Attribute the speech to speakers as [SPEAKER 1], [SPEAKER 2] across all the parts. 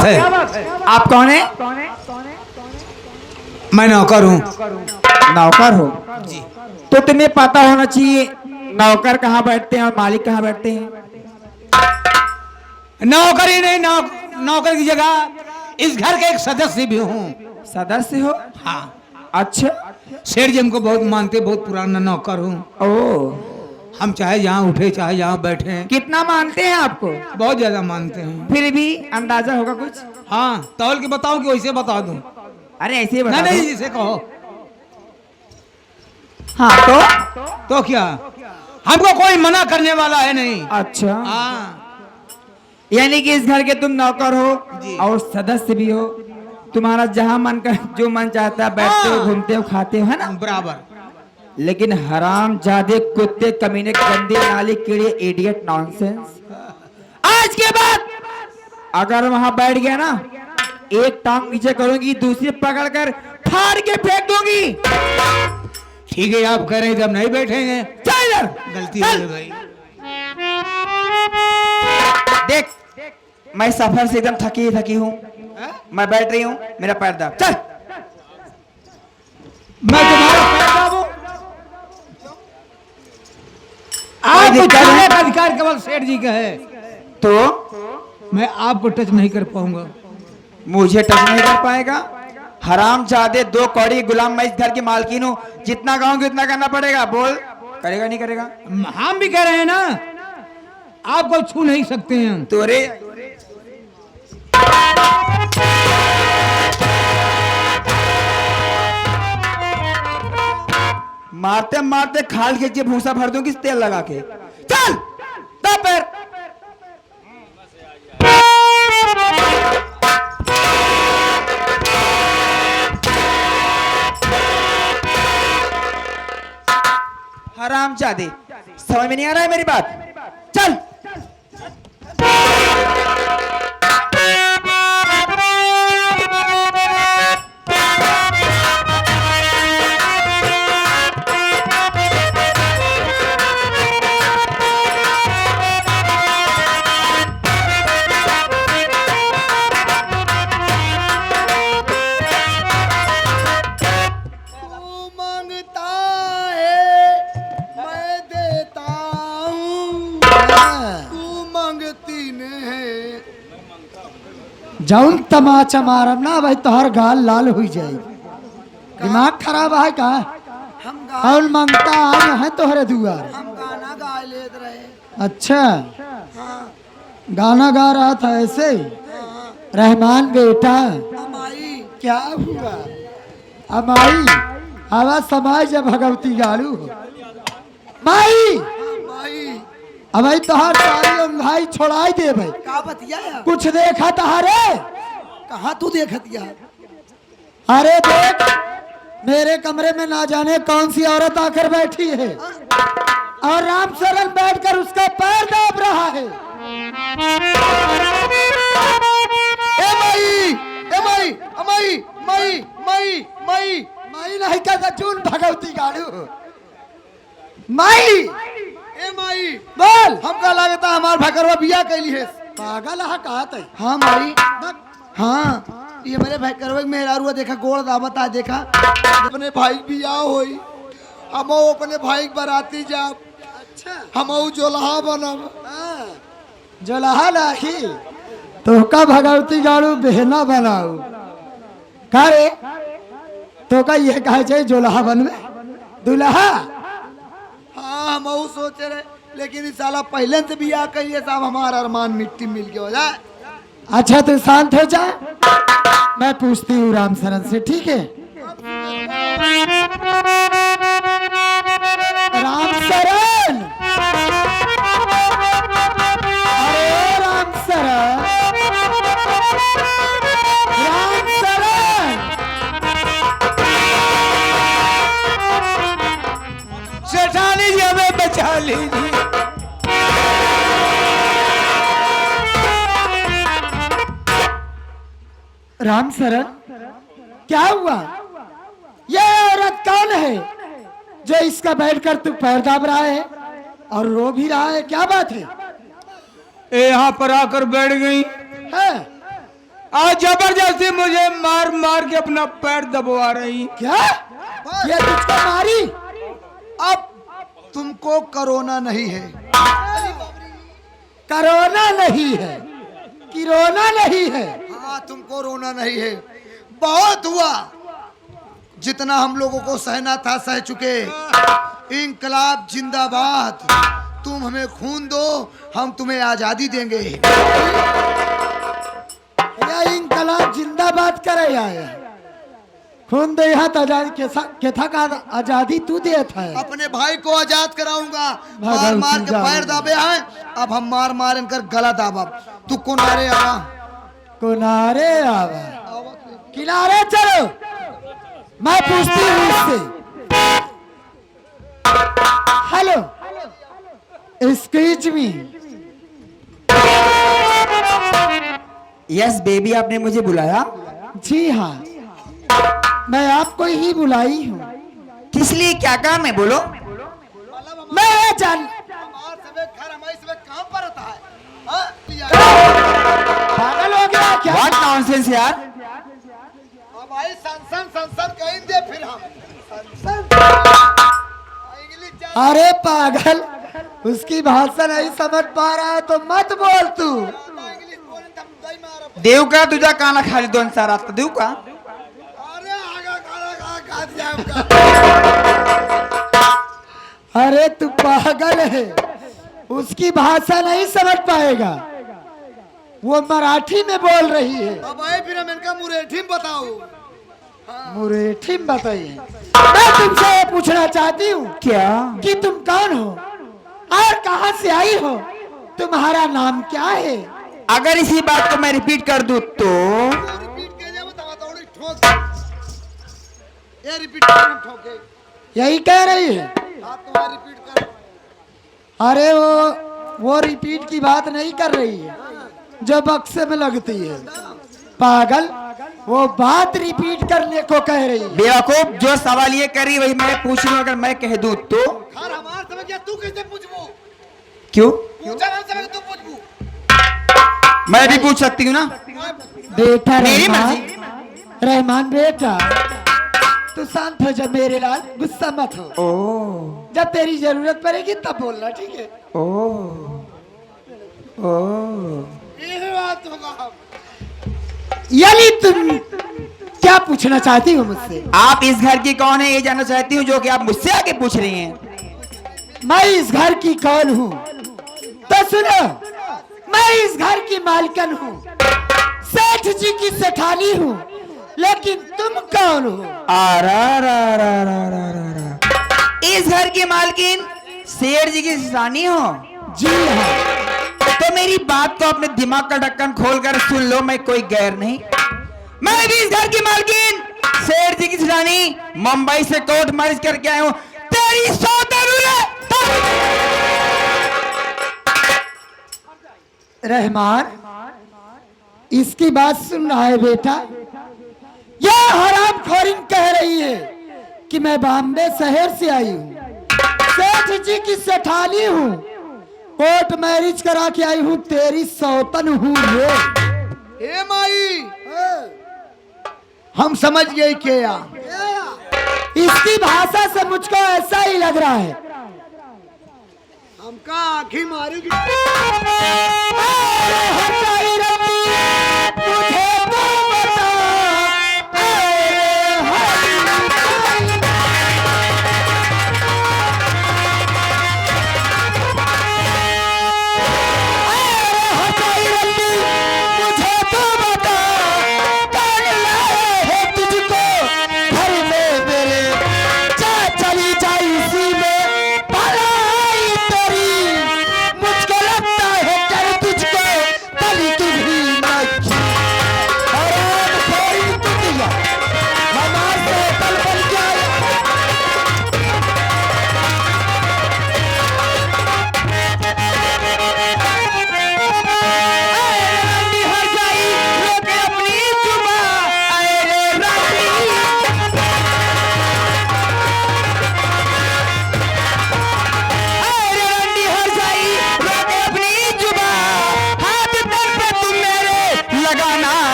[SPEAKER 1] बात है?
[SPEAKER 2] आप कौन है?
[SPEAKER 1] मैं नौकर हूँ।
[SPEAKER 2] नौकर हो जी? तो तुम्हें पता होना चाहिए नौकर कहाँ बैठते हैं और मालिक कहाँ बैठते हैं।
[SPEAKER 1] नौकर ही नहीं, नौकर की जगह इस घर के एक सदस्य भी हूँ।
[SPEAKER 2] सदस्य हो?
[SPEAKER 1] हाँ।
[SPEAKER 2] अच्छा।
[SPEAKER 1] सेठ जी हमको बहुत मानते, बहुत पुराना नौकर हूँ।
[SPEAKER 2] ओ,
[SPEAKER 1] हम चाहे जहाँ उठे चाहे जहाँ बैठे।
[SPEAKER 2] कितना मानते हैं आपको?
[SPEAKER 1] बहुत ज्यादा मानते हैं।
[SPEAKER 2] फिर भी अंदाजा होगा कुछ?
[SPEAKER 1] हाँ, तौल के बताओ कि वैसे बता दूं?
[SPEAKER 2] अरे ऐसे ही बता
[SPEAKER 1] नहीं
[SPEAKER 2] दो।
[SPEAKER 1] जिसे कहो।
[SPEAKER 2] हाँ
[SPEAKER 1] तो क्या हमको कोई मना करने वाला है नहीं।
[SPEAKER 2] अच्छा,
[SPEAKER 1] हाँ।
[SPEAKER 2] यानी कि इस घर के तुम नौकर हो
[SPEAKER 1] जी।
[SPEAKER 2] और सदस्य भी हो। तुम्हारा जहाँ मन कर जो मन चाहता है बैठते हो,
[SPEAKER 1] हाँ।
[SPEAKER 2] घूमते हो, खाते हो, है ना?
[SPEAKER 1] बराबर।
[SPEAKER 2] लेकिन हराम जादे कुत्ते कमीने गंदे नाली कीड़े इडियट नॉनसेंस, आज के बाद अगर वहां बैठ गया ना, एक टांग नीचे करूंगी, दूसरी पकड़कर फाड़ के फेंक दूंगी।
[SPEAKER 1] ठीक है, आप कह रहे हैं जब नहीं बैठेंगे।
[SPEAKER 2] चल इधर।
[SPEAKER 1] गलती हो गई भाई।
[SPEAKER 2] देख, मैं सफर से एकदम थकी हूँ, मैं बैठ रही हूँ, मेरा पैर दब। चल।
[SPEAKER 1] मैं तुम्हारा पैर दाबूं?
[SPEAKER 2] आपको
[SPEAKER 1] छूने का अधिकार केवल सेठ जी का है।
[SPEAKER 2] तो
[SPEAKER 1] मैं आपको टच नहीं कर पाऊंगा।
[SPEAKER 2] मुझे टच नहीं कर पाएगा? हराम जादे दो कौड़ी गुलाम, मैं इस घर की मालकिन हूँ, जितना कहूंगी उतना करना पड़ेगा। बोल, करेगा नहीं करेगा?
[SPEAKER 1] हम भी कह रहे हैं ना, आपको छू नहीं सकते हैं हम।
[SPEAKER 2] तोरे मारते मारते खाल खींचे भूसा भर दूंगी तेल लगा के। चल दो पैर। हराम जादे, समझ में नहीं आ रहा है मेरी बात? चल।
[SPEAKER 3] जौन तमाचा मारब ना भाई तोहर गाल लाल हो जाए। दिमाग खराब है का? और मांगता आए हैं तोहरे दुआर।
[SPEAKER 4] हम गाना गा लेते रहे।
[SPEAKER 3] अच्छा,
[SPEAKER 4] हाँ,
[SPEAKER 3] गाना गा रहा था ऐसे?
[SPEAKER 4] हाँ,
[SPEAKER 3] रहमान बेटा
[SPEAKER 4] हमारी
[SPEAKER 3] क्या हुआ? अब आई आवाज समाज जब भगवती गालू हो माई।
[SPEAKER 4] भाई
[SPEAKER 3] अब भाई तोहर सारी अंधाई छोड़ाई दे भाई।
[SPEAKER 4] का बतिया है?
[SPEAKER 3] कुछ देखा तहारे?
[SPEAKER 4] कहाँ तू देखत या?
[SPEAKER 3] अरे देख, मेरे कमरे में ना जाने कौन सी औरत आकर बैठी है और राम सरन बैठकर उसका पैर दाब रहा है।
[SPEAKER 4] ए माई, ए माई, माई, माई, माई, माई,
[SPEAKER 3] माई नहीं कहता चून भगवती गाड़ू। माई,
[SPEAKER 4] ए माई,
[SPEAKER 3] बोल।
[SPEAKER 4] हमका लगता हमार भकरवा बिया कैली है।
[SPEAKER 3] पागल है कहा थे?
[SPEAKER 4] हाँ माई, हाँ, ये मेरे भकरवा मेहरारुआ देखा गोड़ दावत आ देखा अपने भाई बिया होई, हम अपने भाई बराती जाब। अच्छा, हम जोलहा बनब।
[SPEAKER 3] जोलहा नहीं तो का भगवती गाड़ू बहना बनाऊ का रे? तो का ये कहे चाहिए जोलहा बनवे दुल्हा?
[SPEAKER 4] हाँ, हम सोचे रहे, लेकिन इस साला पहले से बिया कहिए साहब, हमारा अरमान मिट्टी मिल के हो जाए।
[SPEAKER 3] अच्छा तू शांत हो जा, मैं पूछती हूँ राम सरन से, ठीक है? राम सरन, अरे राम सरन, राम सरन।
[SPEAKER 1] सेठा लीजिए, हमें बचा लीजिए।
[SPEAKER 3] राम सरन, क्या हुआ? ये औरत कौन है जो इसका बैठकर तू पैर दाब रहा है और रो भी रहा है? क्या बात है?
[SPEAKER 1] ये यहाँ पर आकर बैठ गई।
[SPEAKER 3] है?
[SPEAKER 1] और जबरदस्ती मुझे मार मार के अपना पैर दबवा रही।
[SPEAKER 3] क्या ये तुझको मारी?
[SPEAKER 4] अब तुमको कोरोना नहीं है।
[SPEAKER 3] कोरोना नहीं है, किरोना नहीं है।
[SPEAKER 4] हाँ, तुमको रोना नहीं है। बहुत हुआ, जितना हम लोगों को सहना था सह चुके। इंकलाब जिंदाबाद। तुम हमें खून दो, हम तुम्हें आजादी देंगे।
[SPEAKER 3] या इंकलाब जिंदाबाद करे आया खून दे हाथ आजादी के था का आजादी तू दे था।
[SPEAKER 4] अपने भाई को आजाद कराऊंगा। मार
[SPEAKER 3] भगल
[SPEAKER 4] मार के
[SPEAKER 3] सिंह
[SPEAKER 4] पैर दाबे हैं, अब हम मार मार इनकर गला दाबा। तू किनारे आवा।
[SPEAKER 3] किनारे आवा, किनारे चलो, मैं पूछती हूँ इससे। Hello, excuse me.
[SPEAKER 2] Yes baby, आपने मुझे बुलाया?
[SPEAKER 3] जी हाँ, मैं आपको ही बुलाई हूँ।
[SPEAKER 2] किस लिए, क्या काम है, बोलो।
[SPEAKER 3] मैं ये जान पागल हो गया क्या?
[SPEAKER 2] व्हाट नॉनसेंस यार।
[SPEAKER 4] हमारी संसन कहेंगे फिर हम
[SPEAKER 3] अरे पागल, उसकी भाषा नहीं समझ पा रहा है तो मत बोल तू।
[SPEAKER 2] देव का तुझा काना खाली दोन सारा देव का।
[SPEAKER 3] अरे तू पागल है, उसकी भाषा नहीं समझ पाएगा, वो मराठी में बोल रही है।
[SPEAKER 4] अब आए फिर हम इनका मुरेठी में बताओ।
[SPEAKER 3] मुरेठी में बताइए। मैं तुमसे ये पूछना चाहती हूँ
[SPEAKER 2] क्या?
[SPEAKER 3] कि तुम कौन हो और कहाँ से आई हो, तुम्हारा नाम क्या है?
[SPEAKER 2] अगर इसी बात को मैं रिपीट कर दूं तो
[SPEAKER 4] रिपीट के जाओ तो थोड़ी ठोक। ये रिपीट कर ठोके।
[SPEAKER 3] यही कह रही है।
[SPEAKER 4] हां, तो रिपीट कर।
[SPEAKER 3] अरे वो रिपीट की बात नहीं कर रही है जो बक्से में लगती है। पागल, वो बात रिपीट करने को कह रही है।
[SPEAKER 2] बेवकूफ, जो सवाल ये कर रही वही मैं पूछ रही हूँ। अगर मैं कह दूं तो
[SPEAKER 4] खैर हमार समझ गया, तू कैसे पूछबो?
[SPEAKER 2] क्यों?
[SPEAKER 4] पूछा ना समझ, तू पूछबो।
[SPEAKER 2] मैं भी पूछ सकती हूँ ना।
[SPEAKER 3] बेटा
[SPEAKER 2] मेरी
[SPEAKER 3] रहमान, रहमान बेटा, तू शांत हो जा मेरे लाल, गुस्सा मत हो।
[SPEAKER 2] ओ
[SPEAKER 3] जब तेरी जरूरत पड़ेगी तब बोलना, ठीक है?
[SPEAKER 2] ओ ओ
[SPEAKER 4] ये बात होगा।
[SPEAKER 3] यानी तुम क्या पूछना चाहती हो मुझसे?
[SPEAKER 2] आप इस घर की कौन है ये जानना चाहती हूँ, जो कि आप मुझसे आके पूछ रही हैं।
[SPEAKER 3] मैं इस घर की कौन हूँ तो सुनो, मैं इस घर की मालकन हूँ, सेठ जी की सेठानी हूँ, लेकिन तुम कौन हो?
[SPEAKER 2] इस घर की मालकिन शेर जी की रानी हो?
[SPEAKER 3] जी हाँ।
[SPEAKER 2] तो मेरी बात को अपने दिमाग का ढक्कन खोलकर सुन लो, मैं कोई गैर नहीं। मैं भी इस घर की मालकिन शेर जी की रानी मुंबई से कोर्ट मैरिज करके आया हूँ। तेरी सौतेली
[SPEAKER 3] रहमान, इसकी बात सुन रहा है बेटा? यह हराम खोरिन कह रही है कि मैं बॉम्बे शहर से आई हूँ, सेठ जी की सेठानी हूँ, कोर्ट मैरिज करा के आई हूँ, तेरी सौतन हूँ ये।
[SPEAKER 4] ए माई, हम समझ गए क्या?
[SPEAKER 3] इसकी भाषा से मुझको ऐसा ही लग रहा है।
[SPEAKER 4] हमका आँखी मारेगी।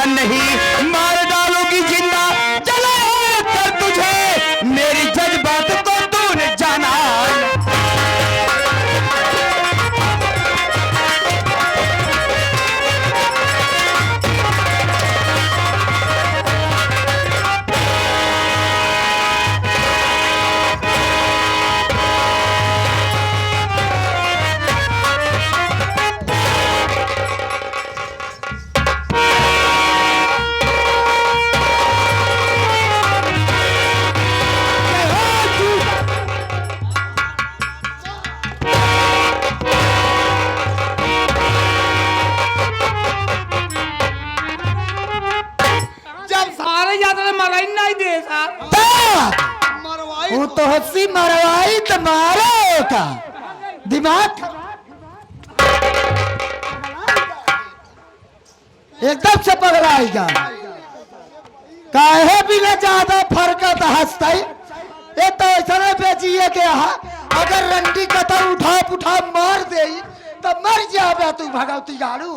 [SPEAKER 2] जान नहीं, मार डालूंगी जिंदा जला कर तुझे, मेरी जज्बात को तूने जाना।
[SPEAKER 4] मरवाई
[SPEAKER 3] वो तो हंसी मरवाई तो मारो का दिमाग एकदम से पगलाएगा। काहे भी न ज्यादा फरकत हंसता ये तो ऐसा नहीं बेचिए के अगर रंडी कथा उठा मार दे तो मर जाबे तू भगवती गाड़ू।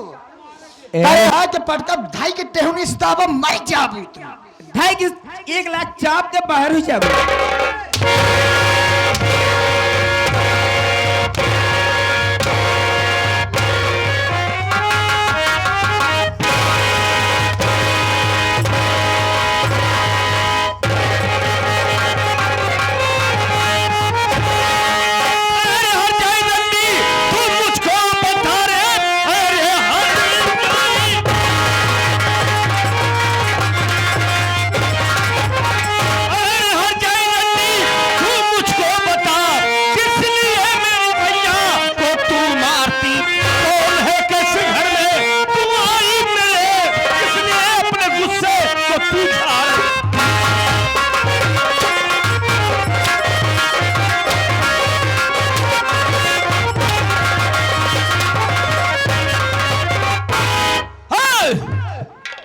[SPEAKER 3] अरे आज पटका ढाई के टेहुनी स्ताबा मर जाबी तू।
[SPEAKER 2] ढाई की 1 लाख चाप के बाहर ही जाबे।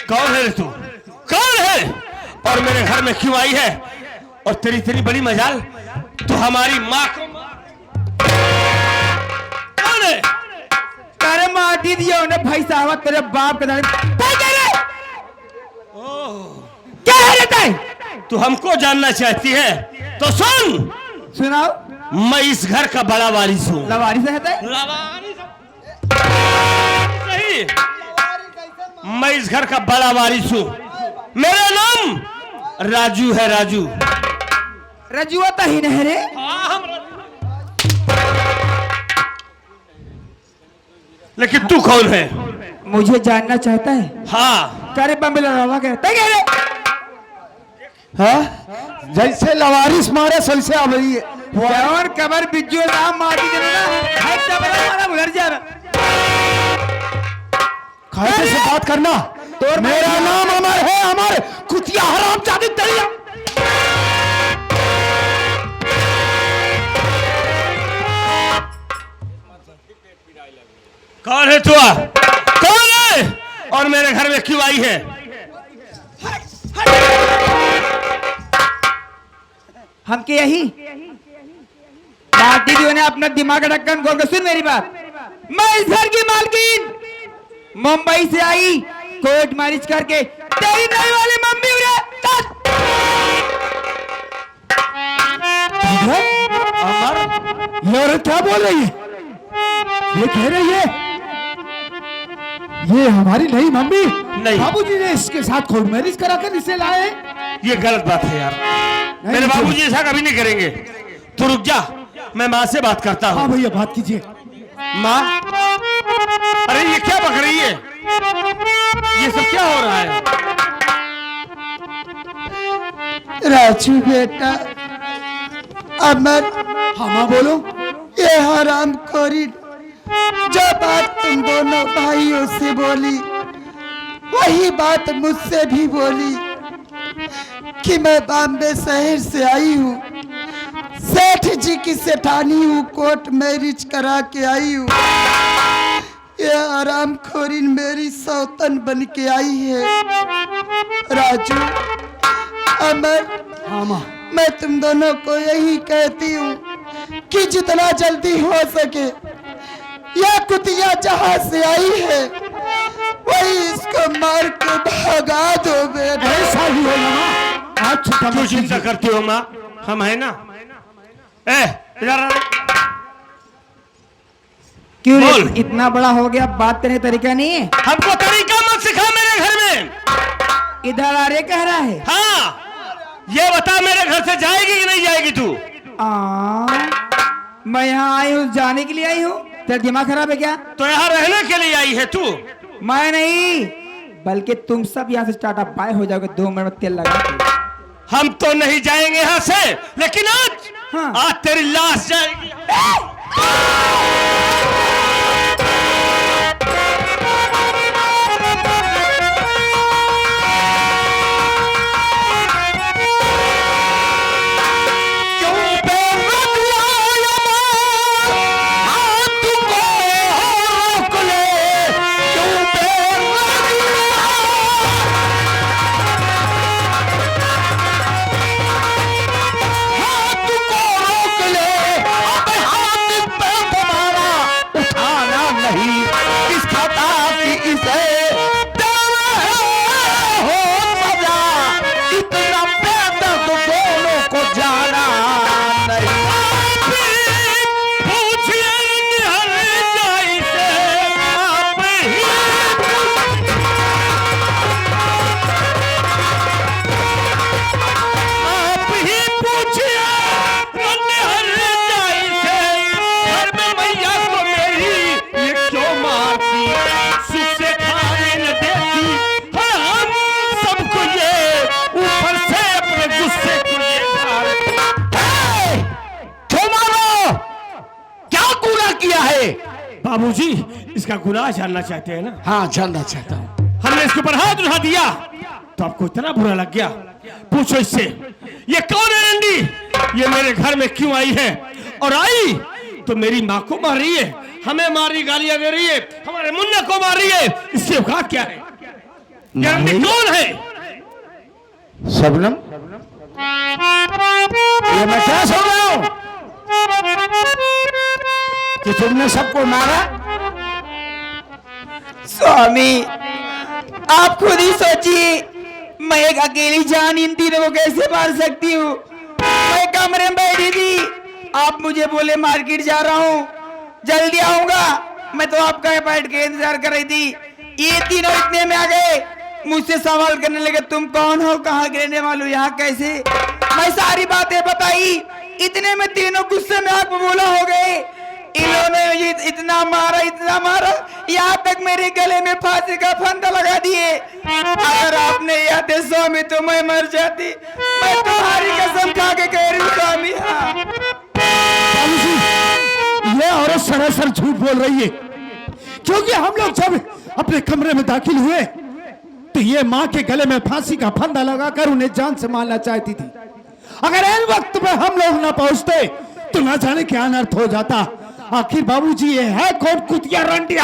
[SPEAKER 5] कौन है तू? कौन है और मेरे घर में क्यों आई है? और तेरी तेरी बड़ी मजाल, तू हमारी माँ को कौन है?
[SPEAKER 2] अरे माटी दिया उन्हें भाई साहब तेरे बाप के दाने क्या है रहता है?
[SPEAKER 5] तू हमको जानना चाहती है तो सुन।
[SPEAKER 2] सुनाओ।
[SPEAKER 5] मैं इस घर का बड़ा वारिस हूँ।
[SPEAKER 2] लवारी से रहता है?
[SPEAKER 5] सही, मैं इस घर का बड़ा वारिस हूँ। मेरा नाम राजू है। राजू
[SPEAKER 2] रजुआ तो ही नहीं रे।
[SPEAKER 5] लेकिन तू कौन है?
[SPEAKER 2] मुझे जानना चाहता है?
[SPEAKER 5] हाँ,
[SPEAKER 2] करे बम्बे लड़ावा कहता है रे।
[SPEAKER 3] हाँ जैसे लवारिस मारे सलसे आ रही है
[SPEAKER 2] जवान कमर बिज्जू नाम माटी देना है कमर मारा उधर जा।
[SPEAKER 3] खाते से बात करना।
[SPEAKER 2] तोर
[SPEAKER 3] मेरा नाम अमर है, अमर कुतिया हराम जादी दरिया।
[SPEAKER 5] कौन है तू? कौन है और मेरे घर में क्यों आई है?
[SPEAKER 2] हम के यही माटी ने अपना दिमाग का ढक्कन खोल के सुन मेरी बात। मैं इस घर की मालकिन मुंबई से आई कोर्ट मैरिज करके तेरी नई वाली मम्मी उरे
[SPEAKER 3] अमर ये क्या बोल रही है? ये कह रही है ये हमारी नई मम्मी
[SPEAKER 5] नहीं।
[SPEAKER 3] बाबूजी ने इसके साथ कोर्ट मैरिज कराकर इसे लाए।
[SPEAKER 5] ये गलत बात है यार। मेरे बाबूजी ऐसा कभी नहीं करेंगे। तू रुक जा, मैं माँ से बात करता हूँ।
[SPEAKER 3] हाँ भैया बात कीजिए।
[SPEAKER 5] माँ, अरे ये क्या बक रही है? ये सब क्या हो रहा है?
[SPEAKER 3] राजू बेटा अमर। हाँ माँ बोलो। ये हराम खोरी जो बात तुम दोनों भाइयों से बोली वही बात मुझसे भी बोली कि मैं बॉम्बे शहर से आई हूँ, सेठ जी की सेठानी हूँ, कोर्ट मैरिज करा के आई हूँ। ये हराम खोरी मेरी सौतन बन के आई है। राजू अमर, हाँ माँ, मैं तुम दोनों को यही कहती हूँ कि जितना जल्दी हो सके यह कुतिया जहाँ से आई है
[SPEAKER 4] वही इसको मार के भगा दो बेटा।
[SPEAKER 3] ऐसा ही होगा माँ। आज छुपा
[SPEAKER 5] क्यों
[SPEAKER 3] मत
[SPEAKER 5] चिंता
[SPEAKER 3] कीजिए।
[SPEAKER 5] करती हो माँ, हम है ना। ए इधर आ।
[SPEAKER 2] क्यों रे,
[SPEAKER 5] बोल।
[SPEAKER 2] इतना बड़ा हो गया, बात करने का तरीका नहीं है?
[SPEAKER 5] हमको तरीका मत सिखा मेरे घर में।
[SPEAKER 2] इधर आ रे कह रहा है।
[SPEAKER 5] हाँ ये बता मेरे घर से जाएगी कि नहीं जाएगी तू?
[SPEAKER 2] मैं यहाँ आई हूँ, जाने के लिए आई हूँ? तेरा दिमाग खराब है क्या?
[SPEAKER 5] तो यहाँ रहने के लिए आई है तू?
[SPEAKER 2] मैं नहीं, बल्कि तुम सब यहाँ से टाटा बाय हो जाओगे 2 मिनट में तेल लगा के।
[SPEAKER 5] हम तो नहीं जाएंगे यहाँ से, लेकिन आज
[SPEAKER 2] हाँ।
[SPEAKER 5] आज तेरी लाश जाएगी। बाबूजी इसका गुनाह जानना चाहते हैं ना?
[SPEAKER 1] हाँ जानना चाहता हूँ।
[SPEAKER 5] हमने इसके ऊपर हाथ उठा दिया तो आपको इतना बुरा लग गया। पूछो इससे ये कौन है रंडी, ये मेरे घर में क्यों आई है? और आई तो मेरी माँ को मार रही है, हमें मारी गालियां दे रही है, हमारे मुन्ना को मार रही है। इसकी औकात क्या है? ये रंडी कौन है?
[SPEAKER 1] शबनम, ये मैं क्या सुन रहा हूँ कि तुमने सबको मारा?
[SPEAKER 2] स्वामी आप खुद ही सोचिए, मैं एक अकेली जान इन तीनों को कैसे मार सकती हूँ? मैं कमरे में बैठी थी, आप मुझे बोले मार्केट जा रहा हूँ, जल्दी आऊंगा। मैं तो आपका बैठ के इंतजार कर रही थी, ये तीनों इतने में आ गए, मुझसे सवाल करने लगे तुम कौन हो, कहाँ के रहने वाले हो, यहाँ कैसे? मैं सारी बातें बताई, इतने में तीनों गुस्से में आग बबूला हो गए। इन्होंने मुझे इतना मारा, यहाँ तक मेरे गले में फांसी का फंदा लगा दिए। अगर आपने याद स्वामी तो मैं मर जाती। मैं तुम्हारी कसम खा के कह रही हूँ स्वामी। हाँ
[SPEAKER 3] बाबूजी, ये औरत सरासर झूठ बोल रही है, क्योंकि हम लोग जब अपने कमरे में दाखिल हुए तो ये माँ के गले में फांसी का फंदा लगाकर उन्हें जान से मारना चाहती थी। अगर इन वक्त पे हम लोग न पहुंचते तो न जाने क्या अनर्थ हो जाता। आखिर बाबूजी ये है कौन कुतिया रंडी?